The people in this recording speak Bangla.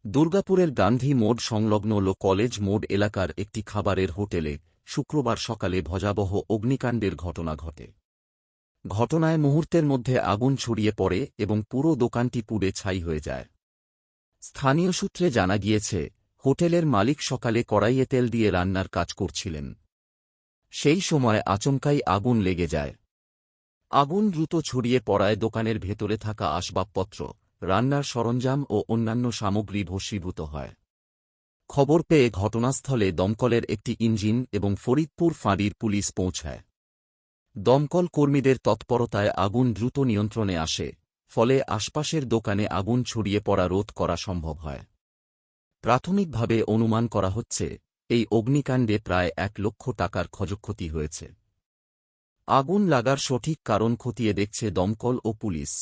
দুর্গাপুরের গান্ধী মোড় সংলগ্ন লো কলেজ মোড় এলাকার একটি খাবারের হোটেলে শুক্রবার সকালে ভয়াবহ অগ্নিকাণ্ডের ঘটনা ঘটে। ঘটনায় মুহূর্তের মধ্যে আগুন ছড়িয়ে পড়ে এবং পুরো দোকানটি পুড়ে ছাই হয়ে যায়। স্থানীয় সূত্রে জানা গিয়েছে, হোটেলের মালিক সকালে কড়াইয়ে তেল দিয়ে রান্নার কাজ করছিলেন। সেই সময় আচমকাই আগুন লেগে যায়। আগুন দ্রুত ছড়িয়ে পড়ায় দোকানের ভেতরে থাকা আসবাবপত্র, রান্নার সরঞ্জাম ও অন্যান্য সামগ্রী ভস্মীভূত হয়। খবর পেয়ে ঘটনাস্থলে দমকলের একটি ইঞ্জিন এবং ফরিদপুর ফাঁড়ির পুলিশ পৌঁছায়। দমকল কর্মীদের তৎপরতায় আগুন দ্রুত নিয়ন্ত্রণে আসে, ফলে আশপাশের দোকানে আগুন ছড়িয়ে পড়া রোধ করা সম্ভব হয়। প্রাথমিকভাবে অনুমান করা হচ্ছে, এই অগ্নিকাণ্ডে প্রায় ১ লক্ষ টাকার ক্ষয়ক্ষতি হয়েছে। আগুন লাগার সঠিক কারণ খতিয়ে দেখছে দমকল ও পুলিশ।